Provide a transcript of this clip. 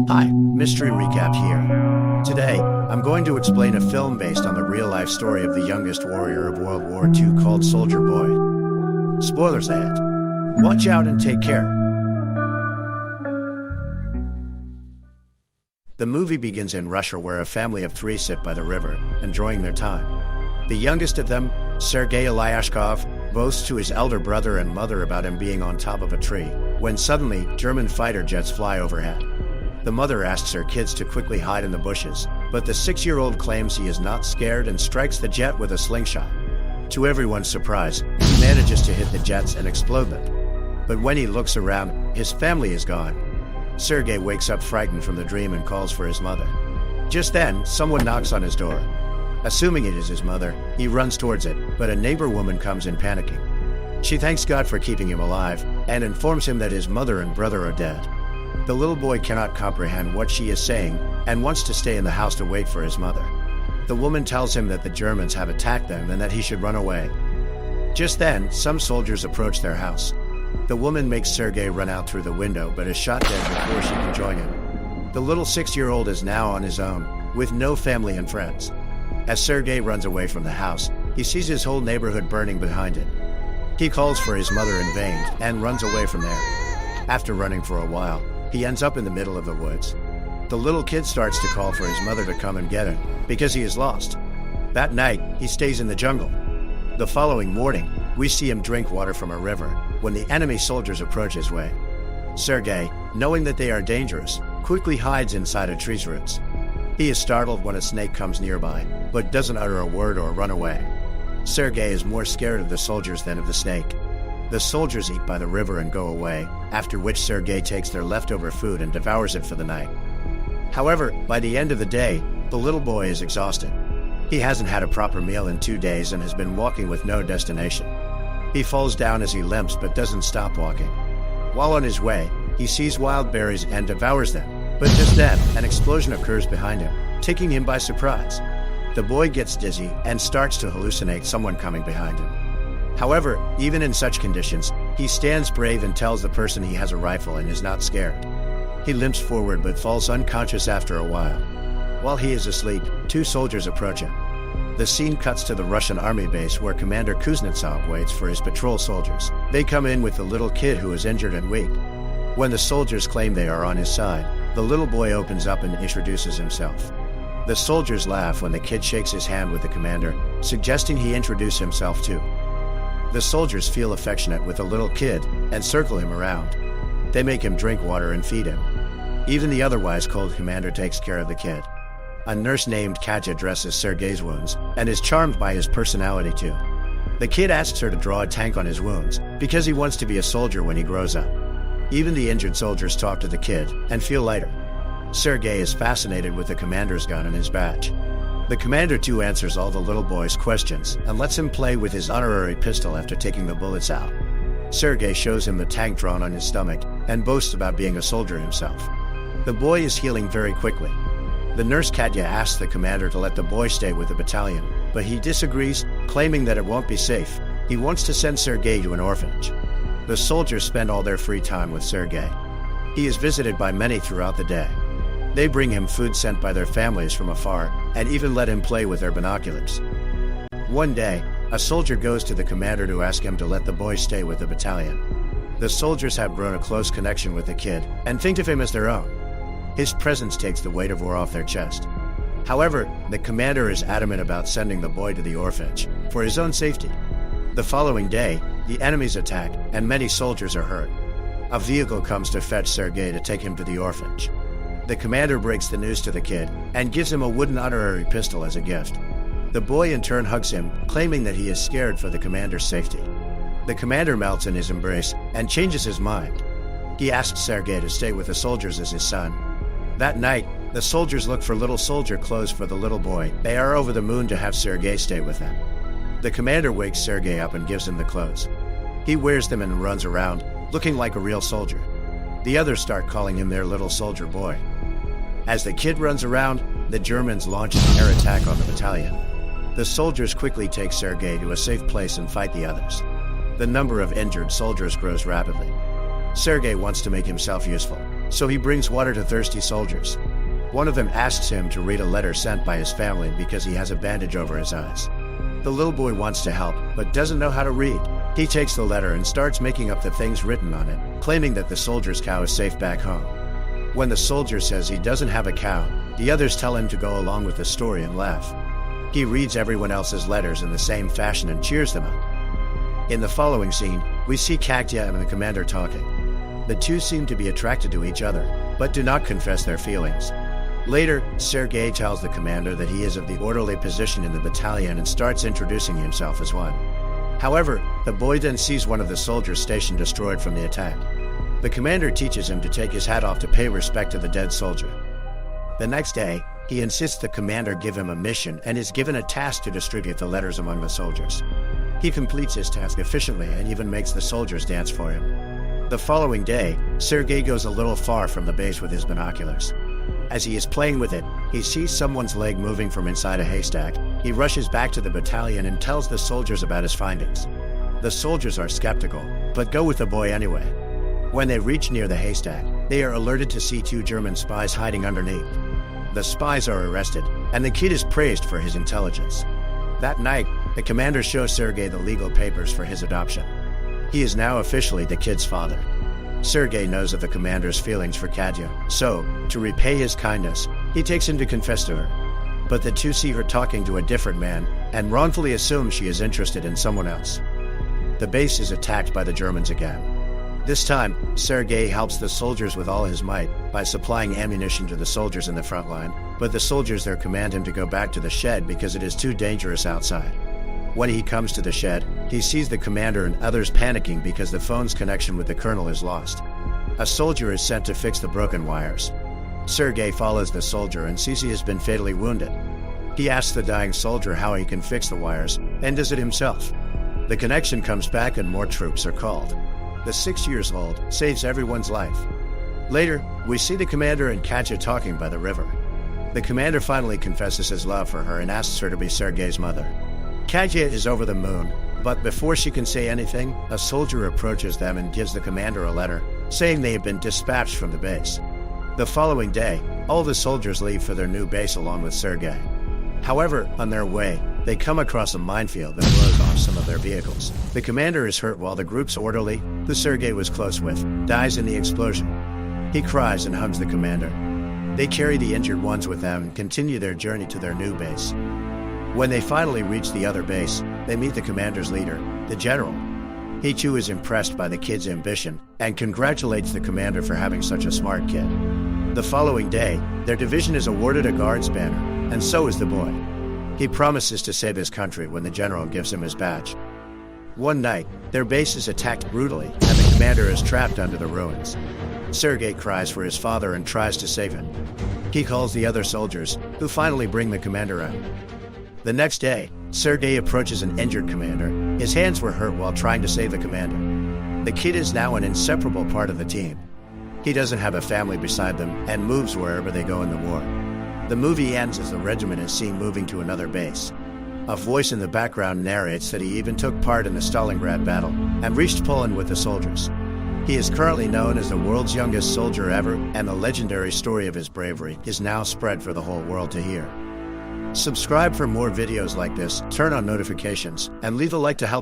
Hi, Mystery Recap here. Today, I'm going to explain a film based on the real-life story of the youngest warrior of World War II called Soldier Boy. Spoilers ahead. Watch out and take care. The movie begins in Russia where a family of three sit by the river, enjoying their time. The youngest of them, Sergei Aleshkov, boasts to his elder brother and mother about him being on top of a tree, when suddenly, German fighter jets fly overhead. The mother asks her kids to quickly hide in the bushes, but the 6-year-old claims he is not scared and strikes the jet with a slingshot. To everyone's surprise, he manages to hit the jets and explode them. But when he looks around, his family is gone. Sergei wakes up frightened from the dream and calls for his mother. Just then, someone knocks on his door. Assuming it is his mother, he runs towards it, but a neighbor woman comes in panicking. She thanks God for keeping him alive, and informs him that his mother and brother are dead. The little boy cannot comprehend what she is saying, and wants to stay in the house to wait for his mother. The woman tells him that the Germans have attacked them and that he should run away. Just then, some soldiers approach their house. The woman makes Sergei run out through the window, but is shot dead before she can join him. The little 6-year-old is now on his own, with no family and friends. As Sergei runs away from the house, he sees his whole neighborhood burning behind him. He calls for his mother in vain, and runs away from there. After running for a while, he ends up in the middle of the woods. The little kid starts to call for his mother to come and get him, because he is lost. That night, he stays in the jungle. The following morning, we see him drink water from a river, when the enemy soldiers approach his way. Sergei, knowing that they are dangerous, quickly hides inside a tree's roots. He is startled when a snake comes nearby, but doesn't utter a word or run away. Sergei is more scared of the soldiers than of the snake. The soldiers eat by the river and go away, after which Sergei takes their leftover food and devours it for the night. However, by the end of the day, the little boy is exhausted. He hasn't had a proper meal in 2 days and has been walking with no destination. He falls down as he limps but doesn't stop walking. While on his way, he sees wild berries and devours them, but just then, an explosion occurs behind him, taking him by surprise. The boy gets dizzy and starts to hallucinate someone coming behind him. However, even in such conditions, he stands brave and tells the person he has a rifle and is not scared. He limps forward but falls unconscious after a while. While he is asleep, 2 soldiers approach him. The scene cuts to the Russian army base where Commander Kuznetsov waits for his patrol soldiers. They come in with the little kid who is injured and weak. When the soldiers claim they are on his side, the little boy opens up and introduces himself. The soldiers laugh when the kid shakes his hand with the commander, suggesting he introduce himself too. The soldiers feel affectionate with the little kid and circle him around. They make him drink water and feed him. Even the otherwise cold commander takes care of the kid. A nurse named Katya dresses Sergei's wounds and is charmed by his personality too. The kid asks her to draw a tank on his wounds because he wants to be a soldier when he grows up. Even the injured soldiers talk to the kid and feel lighter. Sergei is fascinated with the commander's gun and his badge. The commander too answers all the little boy's questions and lets him play with his honorary pistol after taking the bullets out. Sergei shows him the tank drawn on his stomach and boasts about being a soldier himself. The boy is healing very quickly. The nurse Katya asks the commander to let the boy stay with the battalion, but he disagrees, claiming that it won't be safe. He wants to send Sergei to an orphanage. The soldiers spend all their free time with Sergei. He is visited by many throughout the day. They bring him food sent by their families from afar, and even let him play with their binoculars. One day, a soldier goes to the commander to ask him to let the boy stay with the battalion. The soldiers have grown a close connection with the kid, and think of him as their own. His presence takes the weight of war off their chest. However, the commander is adamant about sending the boy to the orphanage, for his own safety. The following day, the enemies attack, and many soldiers are hurt. A vehicle comes to fetch Sergei to take him to the orphanage. The commander breaks the news to the kid, and gives him a wooden honorary pistol as a gift. The boy in turn hugs him, claiming that he is scared for the commander's safety. The commander melts in his embrace, and changes his mind. He asks Sergei to stay with the soldiers as his son. That night, the soldiers look for little soldier clothes for the little boy. They are over the moon to have Sergei stay with them. The commander wakes Sergei up and gives him the clothes. He wears them and runs around, looking like a real soldier. The others start calling him their little soldier boy. As the kid runs around, the Germans launch an air attack on the battalion. The soldiers quickly take Sergei to a safe place and fight the others. The number of injured soldiers grows rapidly. Sergei wants to make himself useful. So he brings water to thirsty soldiers. One of them asks him to read a letter sent by his family because he has a bandage over his eyes. The little boy wants to help, but doesn't know how to read. He takes the letter and starts making up the things written on it, claiming that the soldier's cow is safe back home. When the soldier says he doesn't have a cow, the others tell him to go along with the story and laugh. He reads everyone else's letters in the same fashion and cheers them up. In the following scene, we see Katya and the commander talking. The two seem to be attracted to each other, but do not confess their feelings. Later, Sergei tells the commander that he is of the orderly position in the battalion and starts introducing himself as one. However, the boy then sees one of the soldiers' station destroyed from the attack. The commander teaches him to take his hat off to pay respect to the dead soldier. The next day, he insists the commander give him a mission and is given a task to distribute the letters among the soldiers. He completes his task efficiently and even makes the soldiers dance for him. The following day, Sergei goes a little far from the base with his binoculars. As he is playing with it, he sees someone's leg moving from inside a haystack. He rushes back to the battalion and tells the soldiers about his findings. The soldiers are skeptical, but go with the boy anyway. When they reach near the haystack, they are alerted to see two German spies hiding underneath. The spies are arrested, and the kid is praised for his intelligence. That night, the commander shows Sergei the legal papers for his adoption. He is now officially the kid's father. Sergei knows of the commander's feelings for Katya, so, to repay his kindness, he takes him to confess to her. But the two see her talking to a different man, and wrongfully assume she is interested in someone else. The base is attacked by the Germans again. This time, Sergei helps the soldiers with all his might by supplying ammunition to the soldiers in the front line, but the soldiers there command him to go back to the shed because it is too dangerous outside. When he comes to the shed, he sees the commander and others panicking because the phone's connection with the colonel is lost. A soldier is sent to fix the broken wires. Sergei follows the soldier and sees he has been fatally wounded. He asks the dying soldier how he can fix the wires, and does it himself. The connection comes back and more troops are called. The 6-year-old saves everyone's life. Later, we see the commander and Katya talking by the river. The commander finally confesses his love for her and asks her to be Sergei's mother. Katya is over the moon, but before she can say anything, a soldier approaches them and gives the commander a letter, saying they have been dispatched from the base. The following day, all the soldiers leave for their new base along with Sergei. However, on their way, they come across a minefield that blows off some of their vehicles. The commander is hurt while the group's orderly, who Sergei was close with, dies in the explosion. He cries and hugs the commander. They carry the injured ones with them and continue their journey to their new base. When they finally reach the other base, they meet the commander's leader, the general. He too is impressed by the kid's ambition and congratulates the commander for having such a smart kid. The following day, their division is awarded a guard's banner, and so is the boy. He promises to save his country when the general gives him his badge. One night, their base is attacked brutally, and the commander is trapped under the ruins. Sergei cries for his father and tries to save him. He calls the other soldiers, who finally bring the commander out. The next day, Sergei approaches an injured commander. His hands were hurt while trying to save the commander. The kid is now an inseparable part of the team. He doesn't have a family beside them and moves wherever they go in the war. The movie ends as the regiment is seen moving to another base. A voice in the background narrates that he even took part in the Stalingrad battle and reached Poland with the soldiers. He is currently known as the world's youngest soldier ever, and the legendary story of his bravery is now spread for the whole world to hear. Subscribe for more videos like this, turn on notifications, and leave a like to help